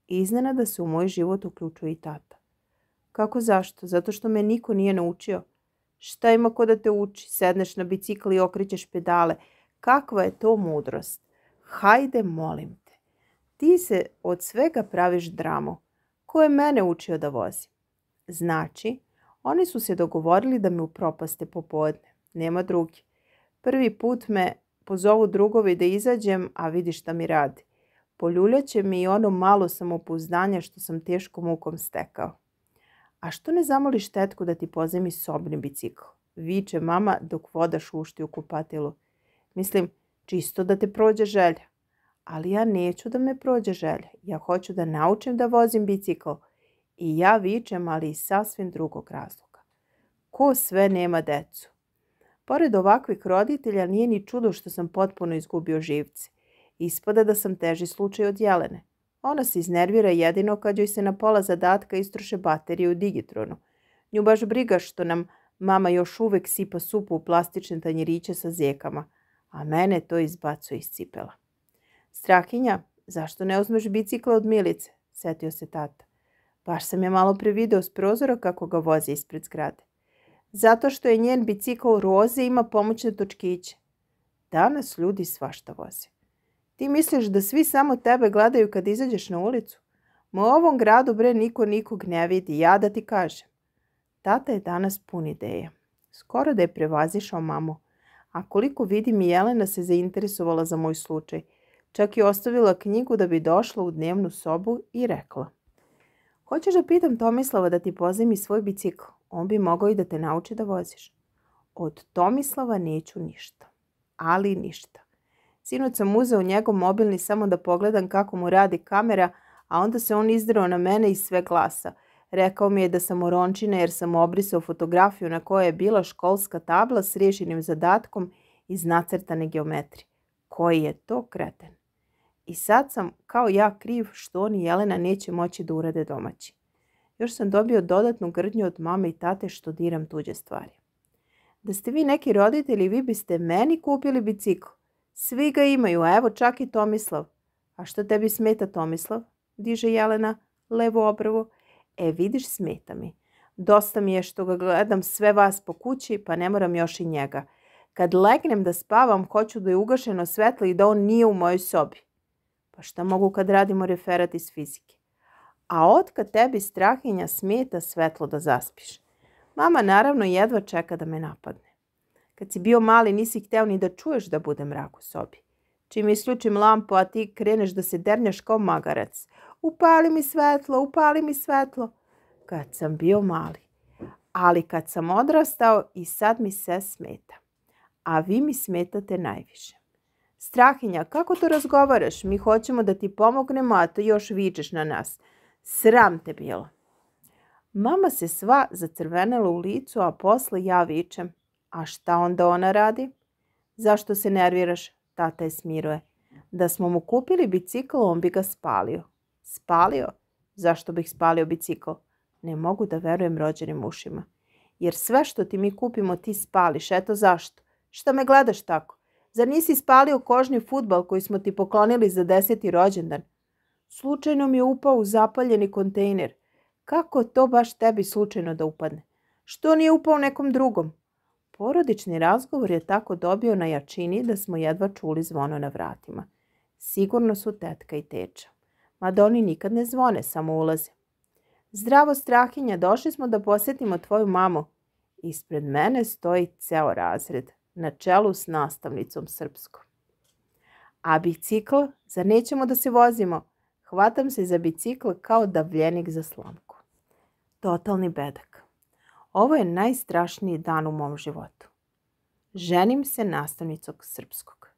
Iznenada se u moj život uključuje i tata. Kako zašto? Zato što me niko nije naučio. Šta ima ko da te uči? Sedneš na bicikl i okrećeš pedale. Kakva je to mudrost? Hajde, molim te. Ti se od svega praviš dramu. Ko je mene učio da vozim? Znači, oni su se dogovorili da me upropaste popodne. Nema drugi. Prvi put me pozovu drugovi da izađem, a vidi šta mi radi. Poljuljaće mi i ono malo samopouzdanja što sam teškom mukom stekao. A što ne zamoliš tetku da ti pozajmi sobni bicikl? Viče mama dok voda šušti u kupatilu. Mislim, čisto da te prođe želja. Ali ja neću da me prođe želja. Ja hoću da naučim da vozim bicikl. I ja vičem, ali iz sasvim drugog razloga. Ko sve nema decu? Pored ovakvih roditelja nije ni čudo što sam potpuno izgubio živce. Ispada da sam teži slučaj od Jelene. Ona se iznervira jedino kad joj se na pola zadatka istroše baterije u digitronu. Nju baš briga što nam mama još uvek sipa supu u plastične tanjiriće sa zekama, a mene to izbacuje iz cipela. Strahinja, zašto ne uzmeš bicikla od Milice? Setio se tata. Baš sam je malo pre video s prozora kako ga vozi ispred zgrade. Zato što je njen bicikl roze i ima pomoćne točkiće. Danas ljudi svašta voze. Ti misliš da svi samo tebe gledaju kad izađeš na ulicu? Ma u ovom gradu bre niko nikog ne vidi, ja da ti kažem. Tata je danas pun ideja. Skoro da je prevazišao mamu. A koliko vidim i Jelena se zainteresovala za moj slučaj. Čak i ostavila knjigu da bi došla u dnevnu sobu i rekla. Hoćeš da pitam Tomislava da ti pozajmi svoj bicikl? On bi mogao i da te nauči da voziš. Od Tomislava neću ništa. Ali ništa. Sinoć sam uzeo njegov mobilni samo da pogledam kako mu radi kamera, a onda se on izdrao na mene iz sve glasa. Rekao mi je da sam orončina jer sam obrisao fotografiju na kojoj je bila školska tabla s riješenim zadatkom iz nacrtane geometrije. Koji je to kreten? I sad sam kao ja kriv što on i Jelena neće moći da urade domaći. Još sam dobio dodatnu grdnju od mame i tate što diram tuđe stvari. Da ste vi neki roditelji, vi biste meni kupili bicikl. Svi ga imaju, a evo čak i Tomislav. A što tebi smeta Tomislav? Diže Jelena levu obrvu. E vidiš, smeta mi. Dosta mi je što ga gledam sve vas po kući, pa ne moram još i njega. Kad legnem da spavam, hoću da je ugašeno svetlo i da on nije u mojoj sobi. Pa šta mogu kad radimo referat iz fizike? A otkad tebi Strahinja smeta svetlo da zaspiš? Mama naravno jedva čeka da me napadne. Kad si bio mali nisi hteo ni da čuješ da bude mrak u sobi. Čim isključim lampu, a ti kreneš da se dernjaš kao magarac. Upali mi svetlo, upali mi svetlo. Kad sam bio mali. Ali kad sam odrastao i sad mi sve smeta. A vi mi smetate najviše. Strahinja, kako to razgovaraš? Mi hoćemo da ti pomognemo, a ti još vičeš na nas. Sram te bilo. Mama se sva zacrvenela u licu, a posle ja vičem. A šta onda ona radi? Zašto se nerviraš? Tata je smiruje. Da smo mu kupili bicikl, on bi ga spalio. Spalio? Zašto bih spalio bicikl? Ne mogu da verujem rođenim ušima. Jer sve što ti mi kupimo ti spališ. Eto zašto. Šta me gledaš tako? Zar nisi spalio kožni fudbal koji smo ti poklonili za 10. rođendan? Slučajno mi je upao u zapaljeni kontejner. Kako to baš tebi slučajno da upadne? Što nije upao nekom drugom? Porodični razgovor je tako dobio na jačini da smo jedva čuli zvono na vratima. Sigurno su tetka i teča. Mada oni nikad ne zvone, samo ulaze. Zdravo, Strahinja, došli smo da posjetimo tvoju mamu. Ispred mene stoji ceo razred, na čelu s nastavnicom srpskom. A bicikl? Zar nećemo da se vozimo? Hvatam se za bicikl kao davljenik za slomku. Totalni bedak. Ovo je najstrašniji dan u mom životu. Ženim se nastavnicom srpskog.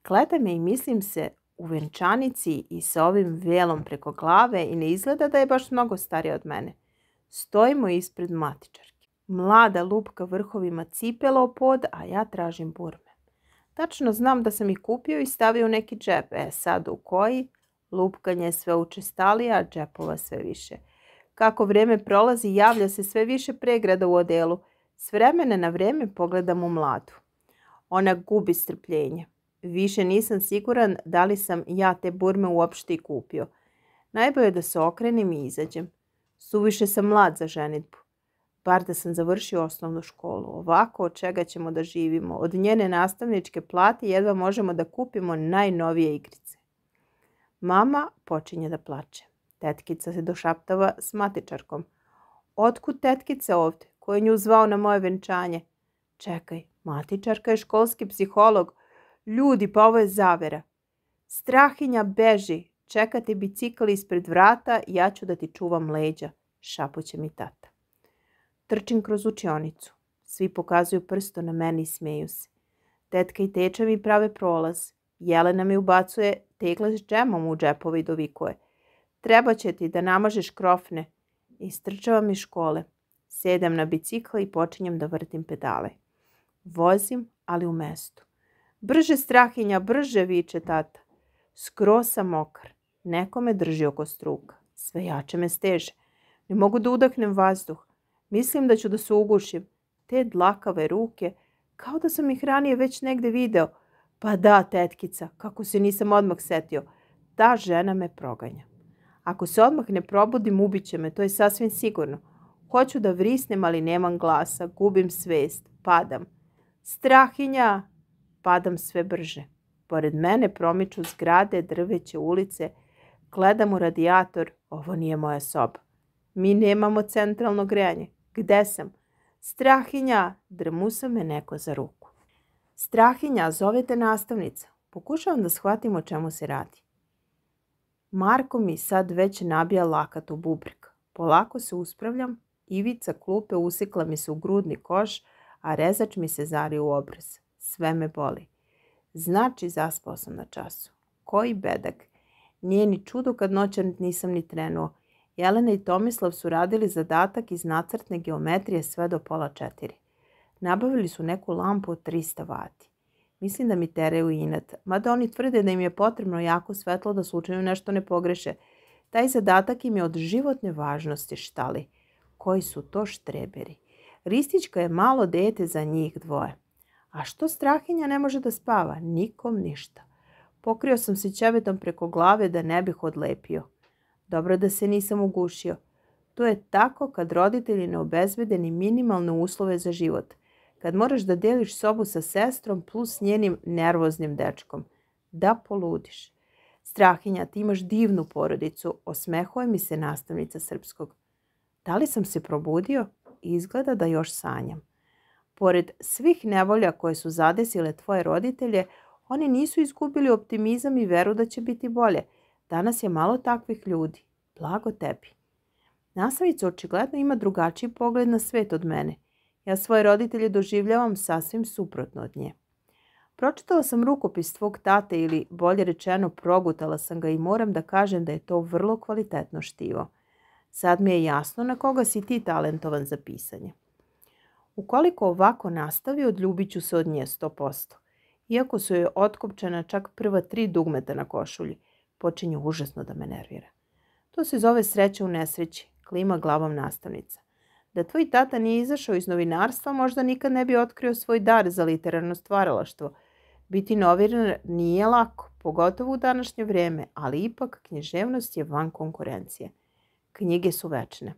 Gledam je i mislim se u venčanici i sa ovim velom preko glave i ne izgleda da je baš mnogo starija od mene. Stojimo ispred matičarke. Mlada lupka vrhovima cipela o pod, a ja tražim burme. Tačno znam da sam ih kupio i stavio u neki džep. Sad u koji? Lupkanje je sve učestalije, a džepova sve više. Kako vrijeme prolazi, javlja se sve više pregrada u odelu. S vremena na vrijeme pogledam u mladu. Ona gubi strpljenje. Više nisam siguran da li sam ja te burme uopšte i kupio. Najbolje da se okrenem i izađem. Suviše sam mlad za ženidbu. Bar da sam završio osnovnu školu. Ovako od čega ćemo da živimo. Od njene nastavničke plate jedva možemo da kupimo najnovije igrice. Mama počinje da plače. Tetkica se došaptava s matičarkom. Otkud tetkica ovdje? Ko je nju zvao na moje venčanje? Čekaj, matičarka je školski psiholog. Ljudi, pa ovo je zavera. Strahinja, beži. Čekate bicikl ispred vrata, ja ću da ti čuvam leđa. Šapuće mi tata. Trčim kroz učionicu. Svi pokazuju prstom na meni i smeju se. Tetka i teča mi prave prolaz. Jelena mi ubacuje tegle s džemom u džepove i dovikuje. Treba će ti da namažeš krofne. Istrčavam iz škole. Sedam na bicikl i počinjem da vrtim pedale. Vozim, ali u mestu. Brže, Strahinja, brže, viče tata. Skroz sam mokar. Neko me drži oko struka. Sve jače me steže. Ne mogu da udahnem vazduh. Mislim da ću da se ugušim. Te dlakave ruke, kao da sam ih ranije već negde video. Pa da, tetkica, kako se nisam odmah setio. Ta žena me proganja. Ako se odmah ne probudim, ubiće me, to je sasvim sigurno. Hoću da vrisnem, ali nemam glasa. Gubim svest. Padam. Strahinja! Padam sve brže. Pored mene promiču zgrade, drveće, ulice. Gledam u radijator. Ovo nije moja soba. Mi nemamo centralno grejanje. Gde sam? Strahinja! Drmusa me neko za ruku. Strahinja, zovete nastavnica. Pokušavam da shvatim o čemu se radi. Marko mi sad već nabija lakat u bubreg. Polako se uspravljam. Ivica klupe usekla mi se u grudni koš, a rezač mi se zari u obraz. Sve me boli. Znači, zaspao sam na času. Koji bedak. Nije ni čudo kad noćan nisam ni trenuo. Jelena i Tomislav su radili zadatak iz nacrtne geometrije sve do 3:30. Nabavili su neku lampu od 300 vati. Mislim da mi teraju inat, mada oni tvrde da im je potrebno jako svetlo da slučajno nešto ne pogreše. Taj zadatak im je od životne važnosti, štali. Koji su to štreberi. Ristićka je malo dete za njih dvoje. A što Strahinja ne može da spava? Nikom ništa. Pokrio sam se ćebetom preko glave da ne bih odlepio. Dobro da se nisam ugušio. To je tako kad roditelji ne obezbede ni minimalne uslove za život. Kad moraš da deliš sobu sa sestrom plus njenim nervoznim dečkom. Da poludiš. Strahinja, ti imaš divnu porodicu, osmehuje mi se nastavnica srpskog. Da li sam se probudio? Izgleda da još sanjam. Pored svih nevolja koje su zadesile tvoje roditelje, oni nisu izgubili optimizam i veru da će biti bolje. Danas je malo takvih ljudi. Blago tebi. Nastavnica očigledno ima drugačiji pogled na svet od mene. Ja svoje roditelje doživljavam sasvim suprotno od nje. Pročitala sam rukopis tvog tate ili, bolje rečeno, progutala sam ga i moram da kažem da je to vrlo kvalitetno štivo. Sad mi je jasno na koga si ti talentovan za pisanje. Ukoliko ovako nastavi, odljubit ću se od nje 100%. Iako su joj otkopčana čak prva 3 dugmeta na košulji, počinje užasno da me nervira. To se zove sreća u nesreći, klima glavom nastavnica. Da tvoj tata nije izašao iz novinarstva, možda nikad ne bi otkrio svoj dar za literarno stvaralaštvo. Biti novinar nije lako, pogotovo u današnje vrijeme, ali ipak književnost je van konkurencije. Knjige su večne.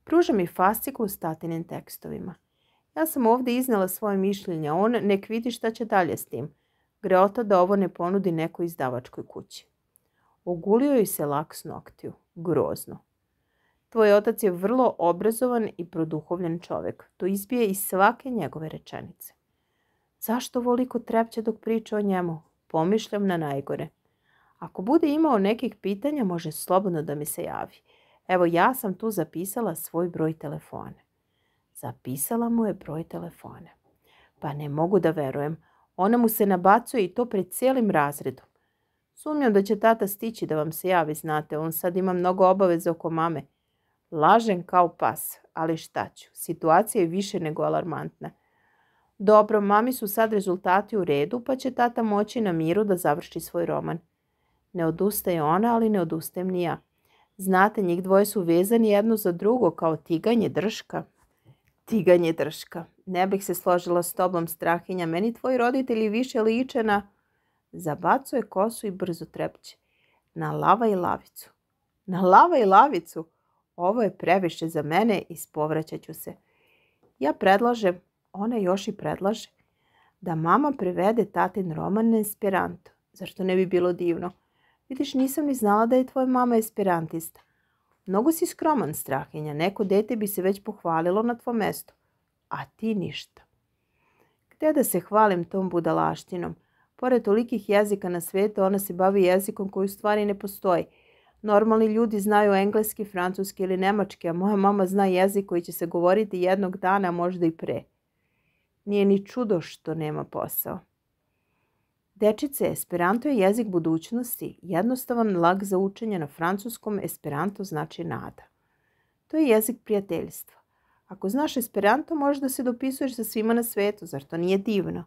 Pruža mi fasciklu s tatinim tekstovima. Ja sam ovdje iznela svoje mišljenje, on nek vidi šta će dalje s tim. Greota da ovo ne ponudi nekoj izdavačkoj kući. Ogulio joj se lak s noktiju. Grozno. Tvoj otac je vrlo obrazovan i produhovljen čovjek. To izbije iz svake njegove rečenice. Zašto voliko trepće dok priča o njemu? Pomišljam na najgore. Ako bude imao nekih pitanja, može slobodno da mi se javi. Evo, ja sam tu zapisala svoj broj telefona. Zapisala mu je broj telefona. Pa ne mogu da verujem. Ona mu se nabacuje i to pred cijelim razredom. Sumnjam da će tata stići da vam se javi, znate. On sad ima mnogo obaveza oko mame. Lažem kao pas, ali šta ću? Situacija je više nego alarmantna. Dobro, mami su sad rezultati u redu, pa će tata moći na miru da završi svoj roman. Ne odustaje ona, ali ne odustajem ni ja. Znate, njih dvoje su vezani jedno za drugo kao tiganje drška. Tiganje drška. Ne bih se složila s tobom, Strahinja. Meni tvoji roditelji više liče na... Zabacuje kosu i brzo trepće. Na lava i lavicu. Na lava i lavicu? Ovo je previše za mene, ispovraćat ću se. Ja predlažem, ona još i predlaže, da mama prevede tatin roman na esperanto. Zar to ne bi bilo divno? Vidiš, nisam ni znala da je tvoja mama esperantista. Mnogo si skroman, Strahinja. Neko dete bi se već pohvalilo na tvom mestu. A ti ništa. Gde da se hvalim tom budalaštinom? Pored tolikih jezika na svijetu, ona se bavi jezikom koji u stvari ne postoji. Normalni ljudi znaju engleski, francuski ili nemački, a moja mama zna jezik koji će se govoriti jednog dana, a možda i pre. Nije ni čudo što nema posao. Dečice, esperanto je jezik budućnosti, jednostavan, lak za učenje. Na francuskom esperanto znači nada. To je jezik prijateljstva. Ako znaš esperanto, možeš da se dopisuješ sa svima na svijetu. Zar to nije divno?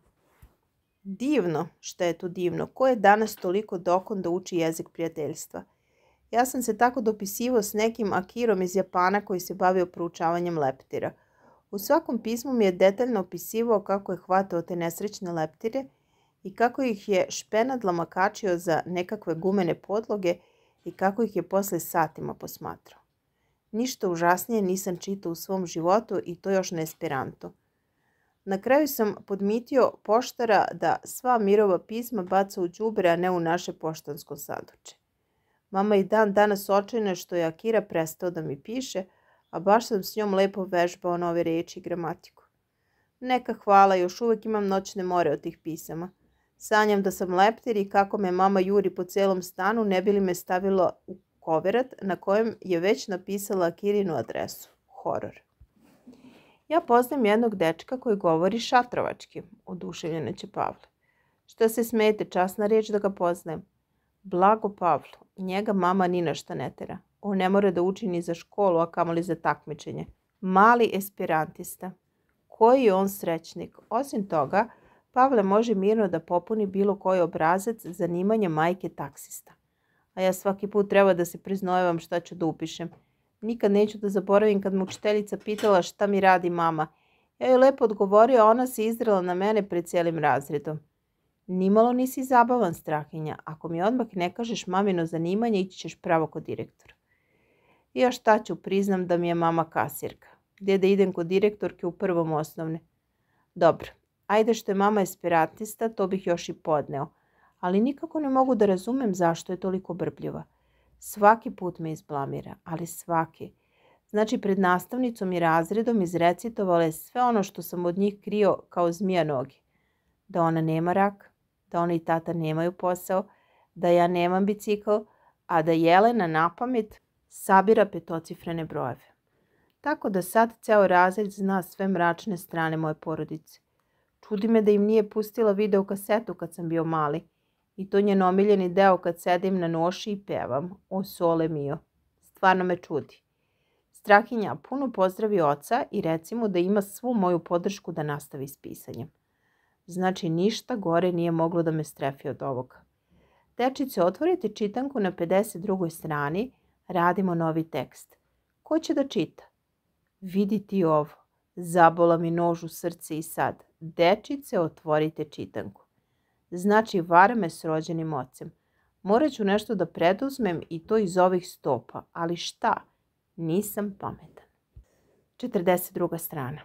Divno? Šta je to divno? Ko je danas toliko dokon da uči jezik prijateljstva? Ja sam se tako dopisivao s nekim Akirom iz Japana koji se bavio proučavanjem leptira. U svakom pismu mi je detaljno opisivao kako je hvatao te nesrećne leptire i kako ih je špenadla makačio za nekakve gumene podloge i kako ih je posle satima posmatrao. Ništa užasnije nisam čitao u svom životu i to još na esperanto. Na kraju sam podmitio poštara da sva Mirova pisma baca u đubre, a ne u naše poštansko sanduče. Mama i dan danas očajna što je Akira prestao da mi piše, a baš sam s njom lepo vežbao nove reči i gramatiku. Neka hvala, još uvijek imam noćne more od tih pisama. Sanjam da sam leptir i kako me mama juri po celom stanu, ne bi li me stavila u koverat na kojem je već napisala Akirinu adresu. Horor. Ja poznajem jednog dečka koji govori šatrovački, oduševljena će Pavle. Šta se smete, časna riječ da ga poznajem. Blago Pavlo, njega mama ni na šta ne tera. On ne mora da uči ni za školu, a kamoli za takmičenje. Mali esperantista. Koji je on srećnik. Osim toga, Pavle može mirno da popuni bilo koji obrazac zanimanja majke taksista. A ja svaki put treba da se priznojavam šta ću da upišem. Nikad neću da zaboravim kad me učiteljica pitala šta mi radi mama. Ja joj lepo odgovorio, a ona se izdrala na mene pred cijelim razredom. Nimalo nisi zabavan, Strahinja. Ako mi odmah ne kažeš mamino zanimanje, ići ćeš pravo kod direktora. I ja šta ću, priznam da mi je mama kasirka. Gdje da idem kod direktorke u prvom osnovne? Dobro, ajde što je mama esperantista, to bih još i podneo. Ali nikako ne mogu da razumem zašto je toliko brbljiva. Svaki put me izblamira, ali svaki. Znači, pred nastavnicom i razredom izrecitovala je sve ono što sam od njih krio kao zmija noge. Da ona nema rak, da ona i tata nemaju posao, da ja nemam bicikl, a da Jelena napamet sabira petocifrene brojeve. Tako da sad ceo razred zna sve mračne strane moje porodice. Čudi me da im nije pustila video kasetu kad sam bio mali. I to njen omiljeni deo kad sedim na noši i pevam. O sole mio. Stvarno me čudi. Strahinja puno pozdravi oca i reci mu da ima svu moju podršku da nastavi s pisanjem. Znači, ništa gore nije moglo da me strefi od ovoga. Dečice, otvorite čitanku na 52. strani, radimo novi tekst. Ko će da čita? Vidi ti ovo. Zabola mi nož u srce i sad. Dečice, otvorite čitanku. Znači, vara me s rođenim ocem. Morat ću nešto da preduzmem i to iz ovih stopa. Ali šta? Nisam pametan. 42. strana.